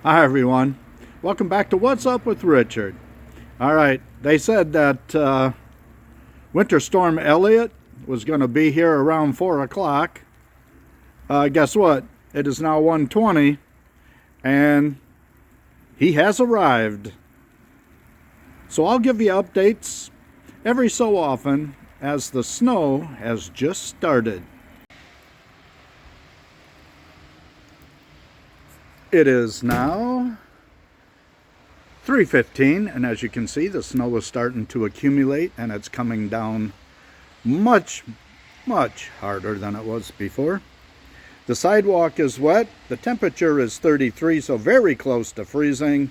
Hi everyone, welcome back to What's Up with Richard. Alright, they said that Winter Storm Elliot was going to be here around 4 o'clock. Guess what? It is now 1:20 and he has arrived. So I'll give you updates every so often as the snow has just started. It is now 3:15, and as you can see, the snow is starting to accumulate and it's coming down much harder than it was before. The sidewalk is wet. The temperature is 33, so very close to freezing.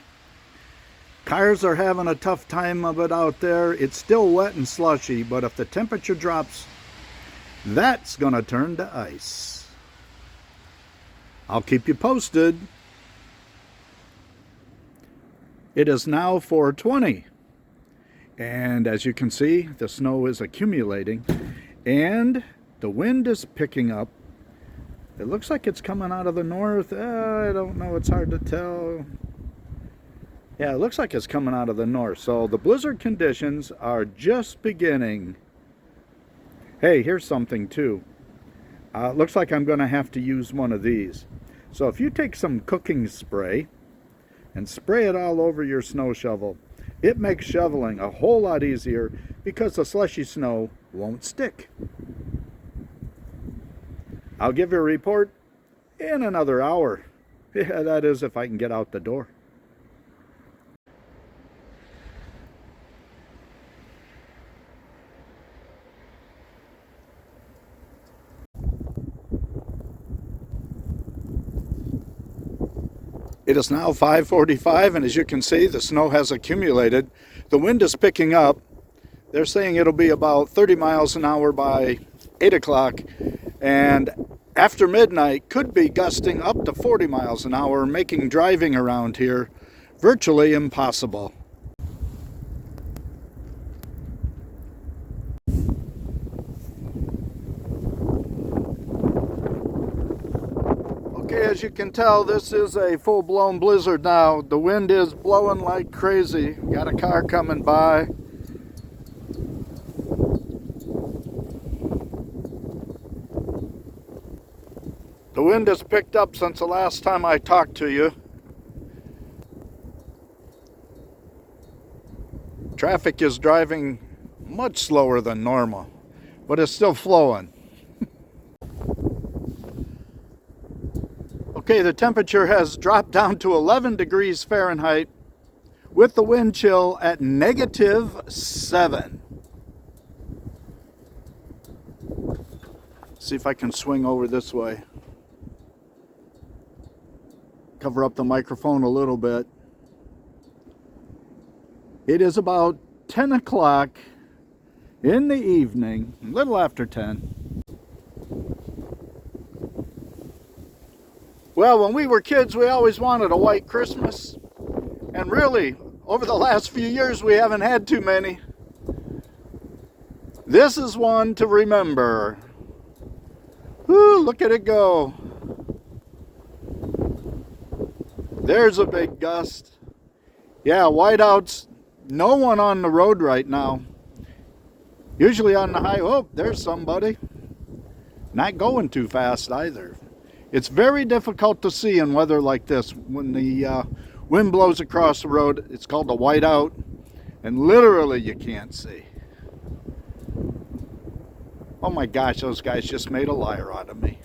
Cars are having a tough time of it out there. It's still wet and slushy, but if the temperature drops, that's going to turn to ice. I'll keep you posted. It is now 4:20, and as you can see, the snow is accumulating and the wind is picking up. It looks like it's coming out of the north. I don't know, it's hard to tell. Yeah, it looks like it's coming out of the north, so the blizzard conditions are just beginning. Hey, here's something too. It looks like I'm going to have to use one of these. So if you take some cooking spray and spray it all over your snow shovel, it makes shoveling a whole lot easier because the slushy snow won't stick. I'll give you a report in another hour. Yeah, that is if I can get out the door. It is now 5:45, and as you can see, the snow has accumulated. The wind is picking up. They're saying it'll be about 30 miles an hour by 8 o'clock, and after midnight could be gusting up to 40 miles an hour, making driving around here virtually impossible. Okay, as you can tell, this is a full-blown blizzard now. The wind is blowing like crazy. Got a car coming by. The wind has picked up since the last time I talked to you. Traffic is driving much slower than normal, but it's still flowing. Okay, the temperature has dropped down to 11 degrees Fahrenheit with the wind chill at -7. See if I can swing over this way. Cover up the microphone a little bit. It is about 10 o'clock in the evening, a little after 10. Well, when we were kids, we always wanted a white Christmas. And really, over the last few years, we haven't had too many. This is one to remember. Woo, look at it go. There's a big gust. Yeah, whiteouts. No one on the road right now. Usually on the highway, oh, there's somebody. Not going too fast either. It's very difficult to see in weather like this. When the wind blows across the road, it's called a whiteout, and literally you can't see. Oh my gosh, those guys just made a liar out of me.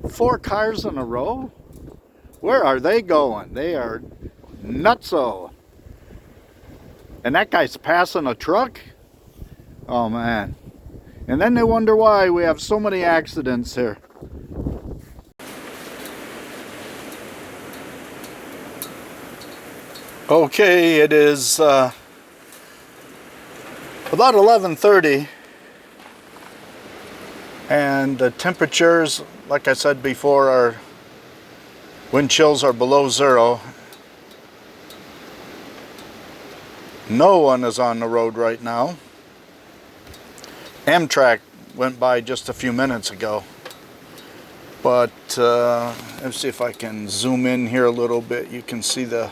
4 cars in a row? Where are they going? They are nutso. And that guy's passing a truck? Oh man. And then they wonder why we have so many accidents here. Okay, it is about 11:30, and the temperatures, like I said before, are wind chills are below 0. No one is on the road right now. Amtrak went by just a few minutes ago. But let's see if I can zoom in here a little bit. You can see the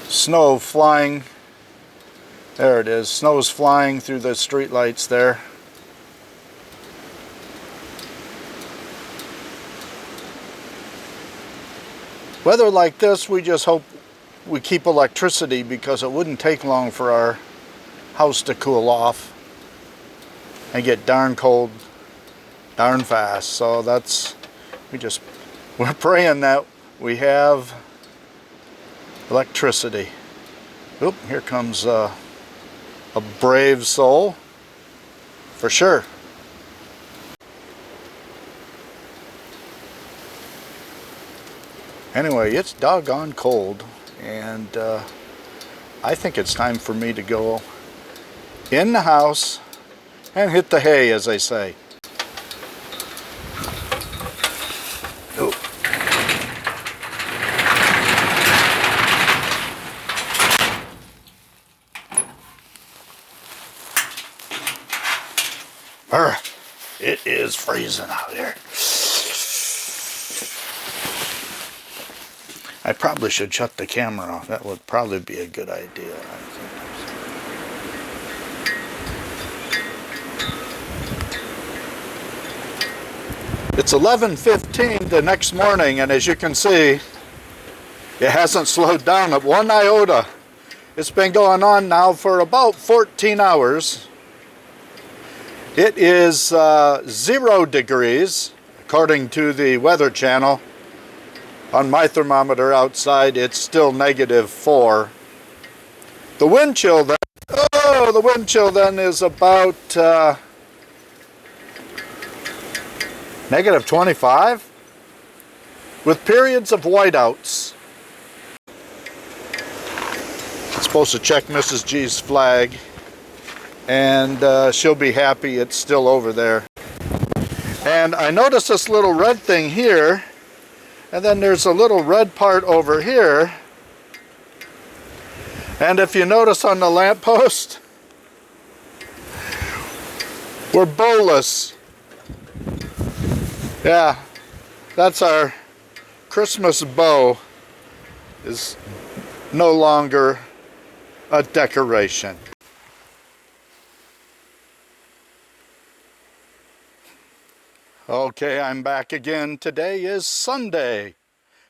snow flying. There it is. Snow is flying through the street lights there. Weather like this, we just hope we keep electricity, because it wouldn't take long for our house to cool off and get darn cold darn fast. So that's, we're praying that we have electricity. Oop, here comes a brave soul for sure. Anyway, it's doggone cold, and I think it's time for me to go in the house and hit the hay, as they say. Oh. It is freezing out here. I probably should shut the camera off. That would probably be a good idea. It's 11:15 the next morning, and as you can see, it hasn't slowed down at one iota. It's been going on now for about 14 hours. It is 0 degrees, according to the Weather Channel. On my thermometer outside, it's still -4. The wind chill then, is about -25, with periods of whiteouts. I'm supposed to check Mrs. G's flag, and she'll be happy it's still over there. And I noticed this little red thing here. And then there's a little red part over here. And if you notice on the lamppost, we're bowless. Yeah, that's our Christmas bow, is no longer a decoration. Okay, I'm back again. Today is Sunday,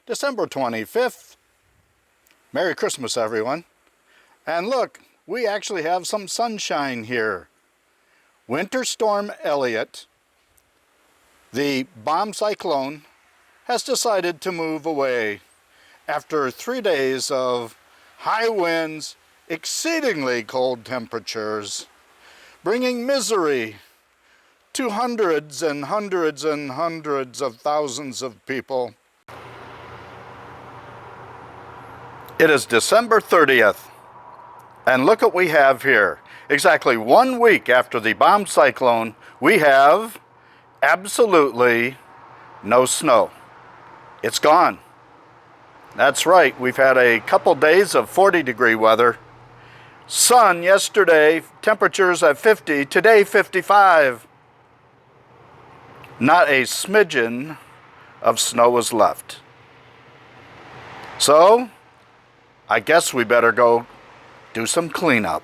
December 25th. Merry Christmas, everyone. And look, we actually have some sunshine here. Winter Storm Elliot, the bomb cyclone, has decided to move away after 3 days of high winds, exceedingly cold temperatures, bringing misery to hundreds and hundreds and hundreds of thousands of people. It is December 30th, and look what we have here. Exactly 1 week after the bomb cyclone, we have absolutely no snow. It's gone. That's right, we've had a couple days of 40-degree weather. Sun yesterday, temperatures at 50, today 55. Not a smidgen of snow is left. So, I guess we better go do some cleanup.